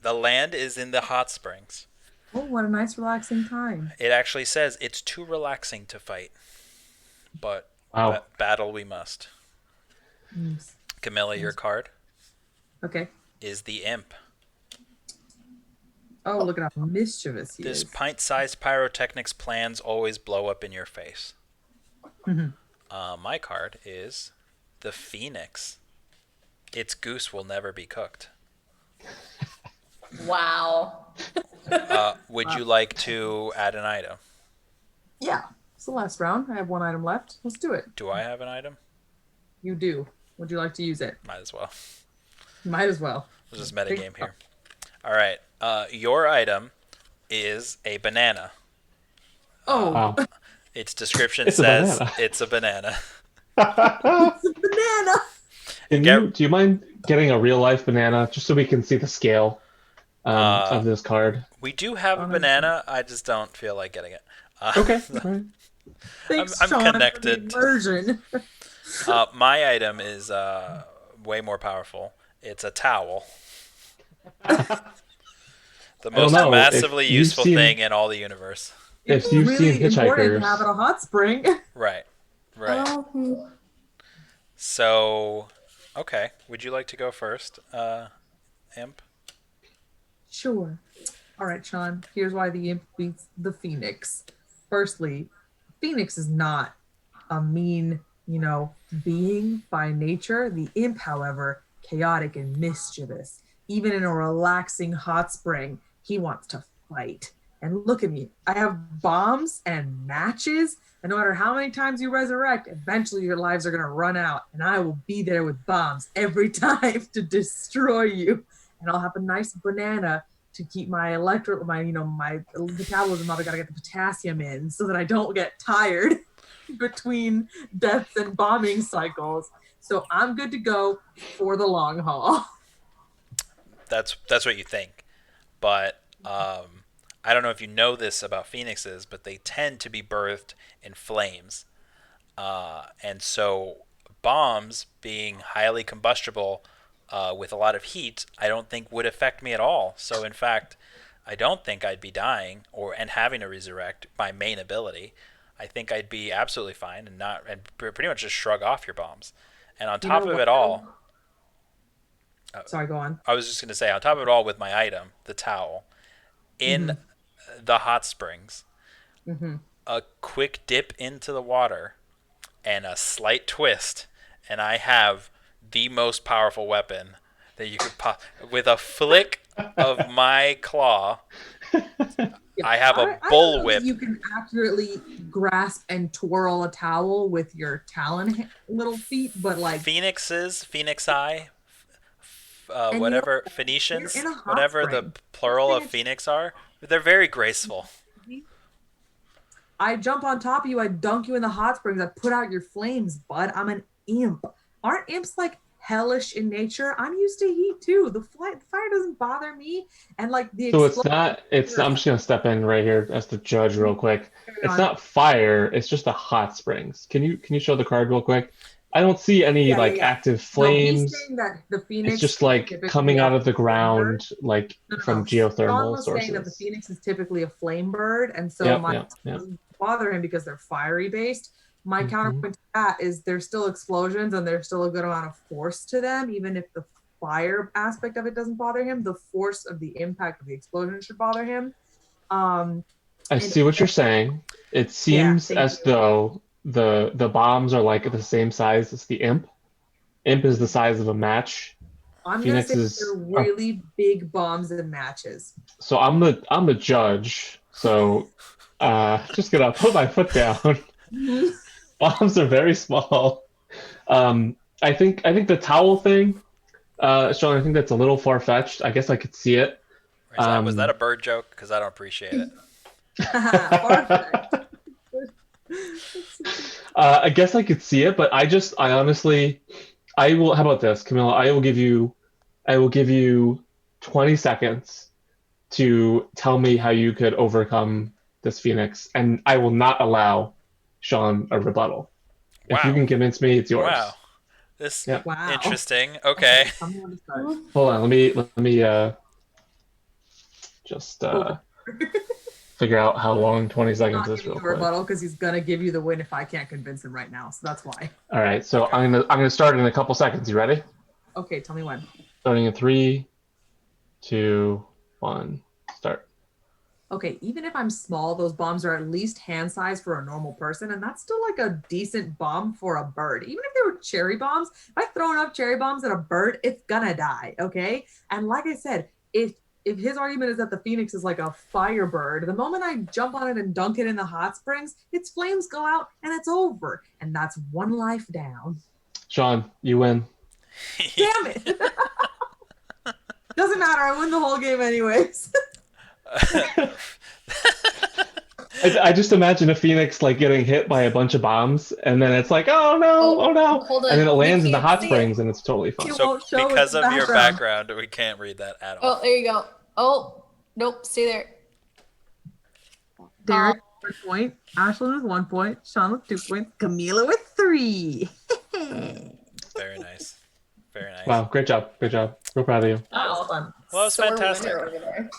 The land is in the hot springs. Oh, what a nice relaxing time. It actually says it's too relaxing to fight, but Wow. battle we must. Yes. Camilla, your card. Okay. is the imp. Oh, look at how mischievous he This is. pint-sized pyrotechnics plans always blow up in your face. Mhm. My card is the Phoenix. Its goose will never be cooked. Wow. Would you like to add an item? Yeah. It's the last round. I have one item left. Let's do it. Do I have an item? You do. Would you like to use it? Might as well. Might as well. This is metagame here. All right. Your item is a banana. Oh, Wow. Its description It's a says banana. it's a banana. it's a banana. Do you mind getting a real life banana just so we can see the scale of this card? We do have a banana. I just don't feel like getting it. Okay. All right. Thanks, I'm Sean, connected. for the immersion. My item is way more powerful. It's a towel. The most know. massively If you've useful seen- thing in all the universe. If It's you've really seen important Hitchhikers, to have it a hot spring. Right. Right. Oh, So, okay. Would you like to go first, Imp? Sure. All right, Sean. Here's why the imp beats the phoenix. Firstly, phoenix is not a mean, being by nature. The imp, however, chaotic and mischievous. Even in a relaxing hot spring, he wants to fight. And look at me. I have bombs and matches. And no matter how many times you resurrect, eventually your lives are going to run out. And I will be there with bombs every time to destroy you. And I'll have a nice banana to keep my my metabolism up. I got to get the potassium in so that I don't get tired between deaths and bombing cycles. So I'm good to go for the long haul. That's what you think. But I don't know if you know this about phoenixes, but they tend to be birthed in flames. And so bombs being highly combustible with a lot of heat, I don't think would affect me at all. So in fact, I don't think I'd be dying and having to resurrect my main ability. I think I'd be absolutely fine and pretty much just shrug off your bombs. And on top of it all, Sorry, go on. I was just going to say, on top of it all, with my item, the towel, in the hot springs, a quick dip into the water and a slight twist, and I have the most powerful weapon that you could with a flick of my claw. I have a bullwhip. You can accurately grasp and twirl a towel with your talon little feet, but like Phoenixi, whatever, Phoenicians, you're in a hot whatever spring. the plural of phoenix are, they're very graceful. I jump on top of you, I dunk you in the hot springs, I put out your flames, bud. I'm an imp. Aren't imps like hellish in nature? I'm used to heat too. The fire doesn't bother me. And like the so I'm just gonna step in right here as the judge real quick. It's not fire, it's just the hot springs. Can you show the card real quick? I don't see any active flames. No, he's saying that the phoenix it's just like coming out of the ground, like from geothermal Sean was sources. saying that the phoenix is typically a flame bird, and so doesn't bother him because they're fiery based. My counterpoint to that is there's still explosions and there's still a good amount of force to them, even if the fire aspect of it doesn't bother him. The force of the impact of the explosion should bother him. I see what you're saying. It seems as though the bombs are like the same size as the imp. Imp is the size of a match. I'm gonna say they're really big bombs and matches. So I'm the judge. So just gonna put my foot down. Bombs are very small. I think the towel thing, Sean, I think that's a little far fetched. I guess I could see it. Was that a bird joke? Because I don't appreciate it. I guess I could see it, but I honestly, I will. How about this, Camilla? I will give you 20 seconds to tell me how you could overcome this phoenix, and I will not allow Sean a rebuttal. Wow. If you can convince me, it's yours. Wow. Interesting. Okay. Hold on. Let me just figure out how long 20 seconds is real quick. Rebuttal because he's gonna give you the win if I can't convince him right now. So that's why. All right. So I'm gonna start in a couple seconds. You ready? Okay. Tell me when. Starting in three, two, one, start. Okay, even if I'm small, those bombs are at least hand size for a normal person, and that's still like a decent bomb for a bird. Even if they were cherry bombs, if I throw enough cherry bombs at a bird, it's gonna die. Okay, and like I said, if his argument is that the phoenix is like a firebird, the moment I jump on it and dunk it in the hot springs, its flames go out and it's over, and that's one life down. Sean, you win. Damn it! Doesn't matter. I win the whole game anyways. I just imagine a phoenix like getting hit by a bunch of bombs, and then it's like, oh no, Oh, oh no, hold and then on. it You lands in the can't hot see it. springs, and it's totally fine. It So won't show because its of your background. background, we can't read that at all. Oh, there you go. Oh, nope. Stay there. Derek, 1 point. Ashlyn with 1 point. Sean with 2 points. Camila with 3. Very nice. Very nice. Wow, great job, great job. Real proud of you. That was Wow. fun. Well, it's Sore fantastic. winner over there.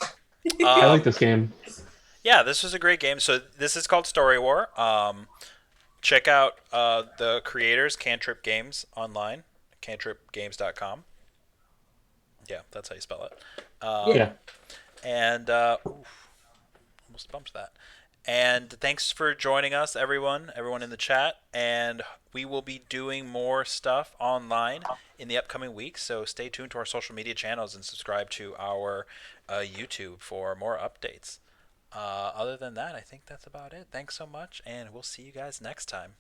I like Um, this game. yeah, this was a great game. So this is called Story War. Check out the creators, Cantrip Games online, cantripgames.com. Yeah, that's how you spell it. Yeah. And almost bumped that. And thanks for joining us, everyone in the chat. And we will be doing more stuff online in the upcoming weeks. So stay tuned to our social media channels and subscribe to our YouTube for more updates. Other than that, I think that's about it. Thanks so much, and we'll see you guys next time.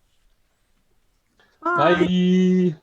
Bye. Bye.